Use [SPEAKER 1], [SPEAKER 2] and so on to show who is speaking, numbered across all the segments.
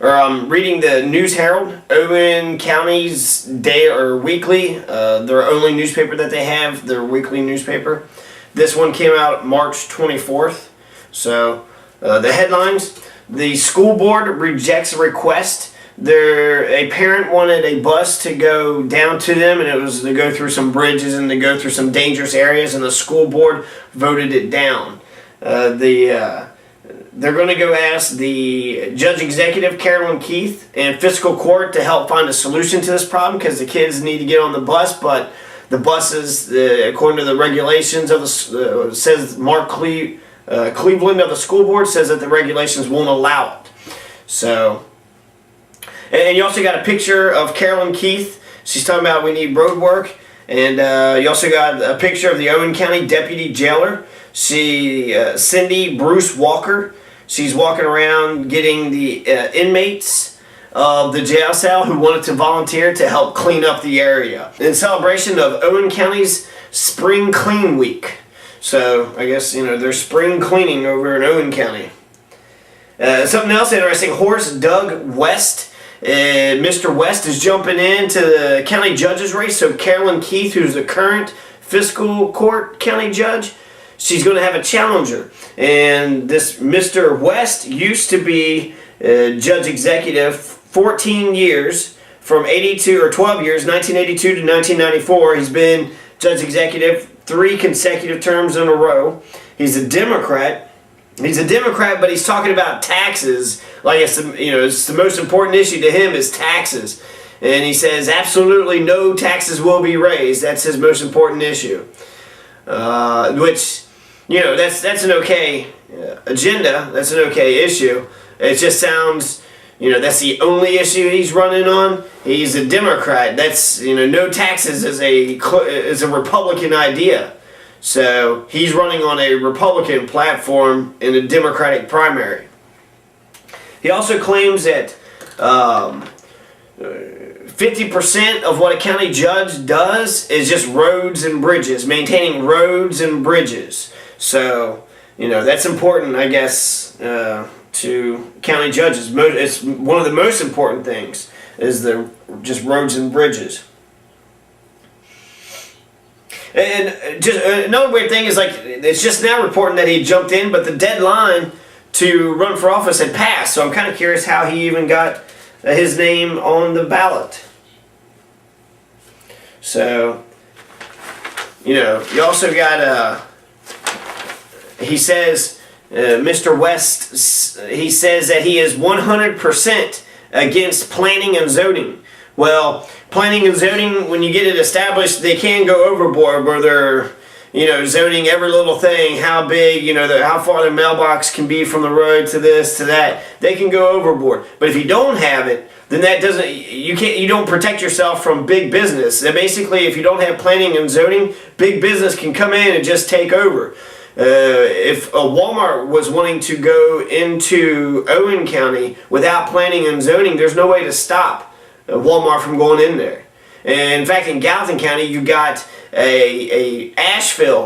[SPEAKER 1] I'm reading the News Herald, Owen County's day or weekly, their only newspaper that they have, their weekly newspaper. This one came out March 24th. So the headlines: the school board rejects a request. A parent wanted a bus to go down to them, and it was to go through some bridges and to go through some dangerous areas, and the school board voted it down. They're going to go ask the Judge Executive, Carolyn Keith, and Fiscal Court to help find a solution to this problem, because the kids need to get on the bus, but the buses, according to the regulations of the, says Mark Cleveland of the school board says that the regulations won't allow it. So, and you also got a picture of Carolyn Keith. She's talking about we need road work, and you also got a picture of the Owen County Deputy Jailer. Cindy Bruce Walker. She's walking around getting the inmates of the jail cell who wanted to volunteer to help clean up the area in celebration of Owen County's Spring Clean Week. So I guess there's spring cleaning over in Owen County. Something else interesting: horse Doug West. Mr. West is jumping into the county judge's race. So Carolyn Keith, who's the current fiscal court county judge, she's going to have a challenger. And this Mr. West used to be judge executive 14 years, from 82 or 12 years, 1982 to 1994. He's been judge executive 3 consecutive terms in a row. He's a Democrat. But he's talking about taxes like it's the most important issue to him is taxes. And he says absolutely no taxes will be raised. That's his most important issue. Which, that's an okay agenda. That's an okay issue. It just sounds, that's the only issue he's running on. He's a Democrat. That's, no taxes is a Republican idea. So he's running on a Republican platform in a Democratic primary. He also claims that 50% of what a county judge does is just roads and bridges, maintaining roads and bridges. So, that's important, I guess, to county judges. It's one of the most important things is just roads and bridges. And just another weird thing is, it's just now reporting that he jumped in, but the deadline to run for office had passed. So I'm kind of curious how he even got his name on the ballot. So, you also got, he says, Mr. West, he says that he is 100% against planning and zoning. Well, planning and zoning, when you get it established, they can go overboard where they're, zoning every little thing, how big, how far the mailbox can be from the road to this, to that. They can go overboard. But if you don't have it, then that doesn't, you don't protect yourself from big business. And basically, if you don't have planning and zoning, big business can come in and just take over. If a Walmart was wanting to go into Owen County without planning and zoning, there's no way to stop Walmart from going in there. And in fact, in Gallatin County, you got a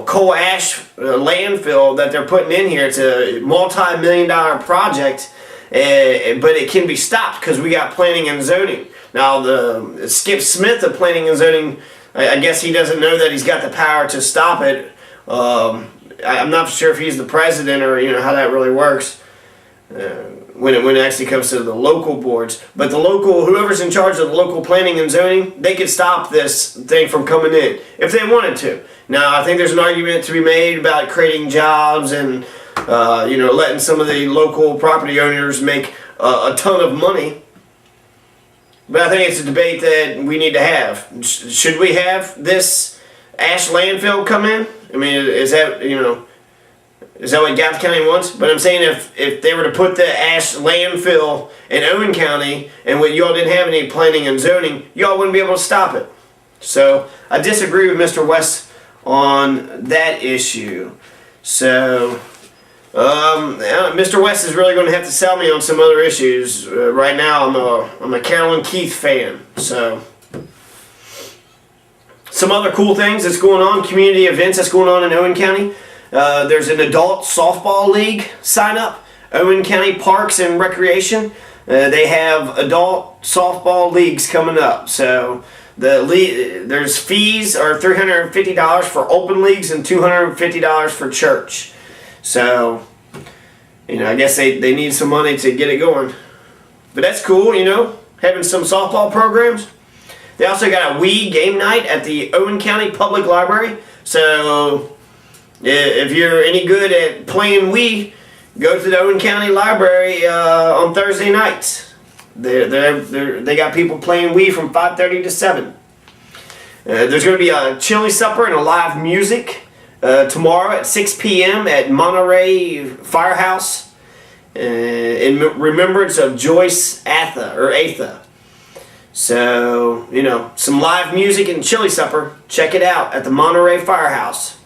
[SPEAKER 1] coal ash landfill that they're putting in here. It's a multi-million-dollar project, but it can be stopped because we got planning and zoning. Now, the Skip Smith of planning and zoning, I guess he doesn't know that he's got the power to stop it. I'm not sure if he's the president or how that really works when it actually comes to the local boards. But whoever's in charge of the local planning and zoning, they could stop this thing from coming in if they wanted to. Now, I think there's an argument to be made about creating jobs and letting some of the local property owners make a ton of money. But I think it's a debate that we need to have. Should we have this ash landfill come in? I mean, is that what Gallatin County wants? But I'm saying if they were to put the ash landfill in Owen County and y'all didn't have any planning and zoning, y'all wouldn't be able to stop it. So I disagree with Mr. West on that issue. So Mr. West is really going to have to sell me on some other issues. Right now, I'm a Carolyn Keith fan. So some other cool things that's going on, community events that's going on in Owen County. There's an adult softball league sign up, Owen County Parks and Recreation. they have adult softball leagues coming up. So there's fees are $350 for open leagues and $250 for church. So, I guess they need some money to get it going. But that's cool, having some softball programs. They also got a Wii game night at the Owen County Public Library. So, if you're any good at playing Wii, go to the Owen County Library on Thursday nights. They got people playing Wii from 5:30 to 7. There's going to be a chili supper and a live music tomorrow at 6 p.m. at Monterey Firehouse in remembrance of Joyce Atha. So, some live music and chili supper. Check it out at the Monterey Firehouse.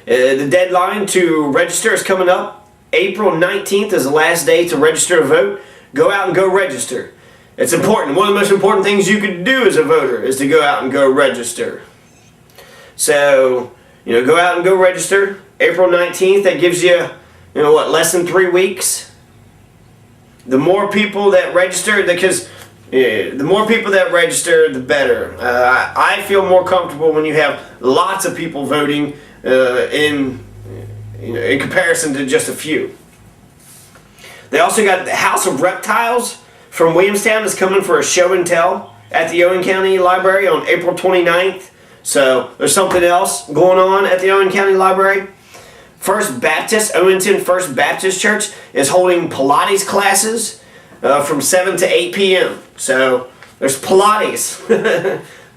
[SPEAKER 1] The deadline to register is coming up. April 19th is the last day to register to vote. Go out and go register. It's important. One of the most important things you could do as a voter is to go out and go register. So, go out and go register. April 19th, that gives you, less than 3 weeks. The more people that register, because the more people that register, the better. I feel more comfortable when you have lots of people voting in comparison to just a few. They also got the House of Reptiles from Williamstown is coming for a show and tell at the Owen County Library on April 29th. So there's something else going on at the Owen County Library. Owenton First Baptist Church is holding Pilates classes from 7 to 8 p.m. So there's Pilates.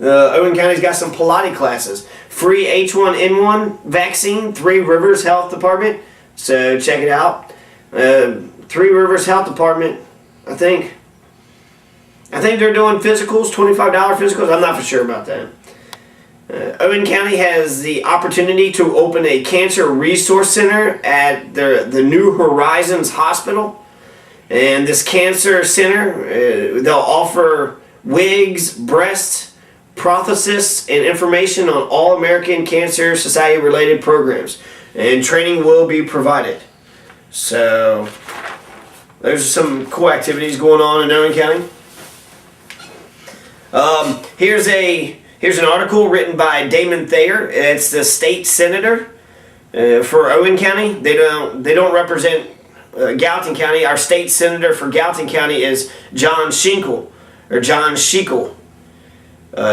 [SPEAKER 1] Owen County's got some Pilates classes. Free H1N1 vaccine, Three Rivers Health Department. So check it out. Three Rivers Health Department, I think they're doing physicals, $25 physicals. I'm not for sure about that. Owen County has the opportunity to open a cancer resource center at the New Horizons Hospital. And this cancer center, they'll offer wigs, breast prosthesis, and information on all American Cancer Society related programs. And training will be provided. So, there's some cool activities going on in Owen County. Here's an article written by Damon Thayer. It's the state senator for Owen County. They don't represent Gallatin County. Our state senator for Gallatin County is John Schickel.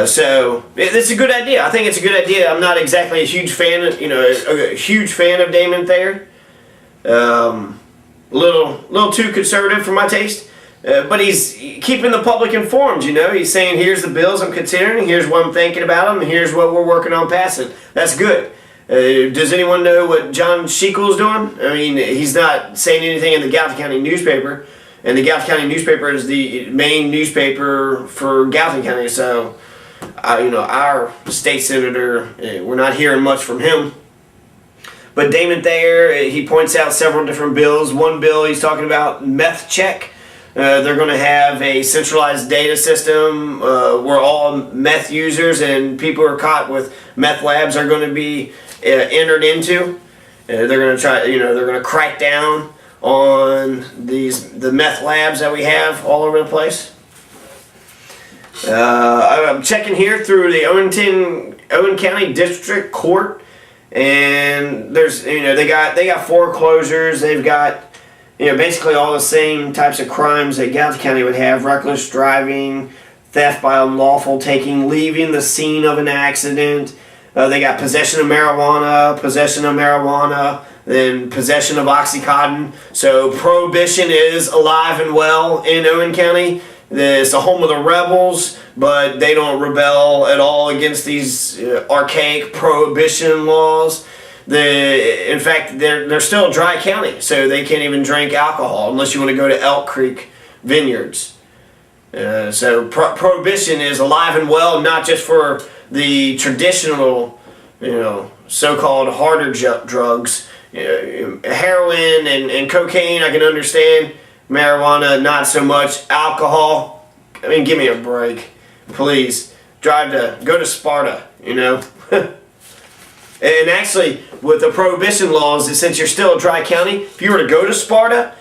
[SPEAKER 1] So it's a good idea. I think it's a good idea. I'm not exactly a huge fan of Damon Thayer. Little too conservative for my taste. But he's keeping the public informed, He's saying, here's the bills I'm considering, here's what I'm thinking about them, and here's what we're working on passing. That's good. Does anyone know what John Schickel's doing? I mean, he's not saying anything in the Gallatin County newspaper, and the Gallatin County newspaper is the main newspaper for Gallatin County, so, our state senator, we're not hearing much from him. But Damon Thayer, he points out several different bills. One bill, he's talking about meth check. They're going to have a centralized data system where all meth users and people who are caught with meth labs are going to be entered into. They're going to try, they're going to crack down on the meth labs that we have all over the place. I'm checking here through the Owen County District Court, and there's they got foreclosures. They've got basically all the same types of crimes that Gallatin County would have: reckless driving, theft by unlawful taking, leaving the scene of an accident. They got possession of marijuana, then possession of Oxycontin. So prohibition is alive and well in Owen County. It's the home of the rebels, but they don't rebel at all against these archaic prohibition laws. In fact, they're still a dry county, so they can't even drink alcohol unless you want to go to Elk Creek Vineyards. So prohibition is alive and well, not just for the traditional, so-called harder drugs. Heroin and cocaine, I can understand. Marijuana, not so much. Alcohol, I mean, give me a break, please. Go to Sparta, And actually, with the prohibition laws, since you're still a dry county, if you were to go to Sparta,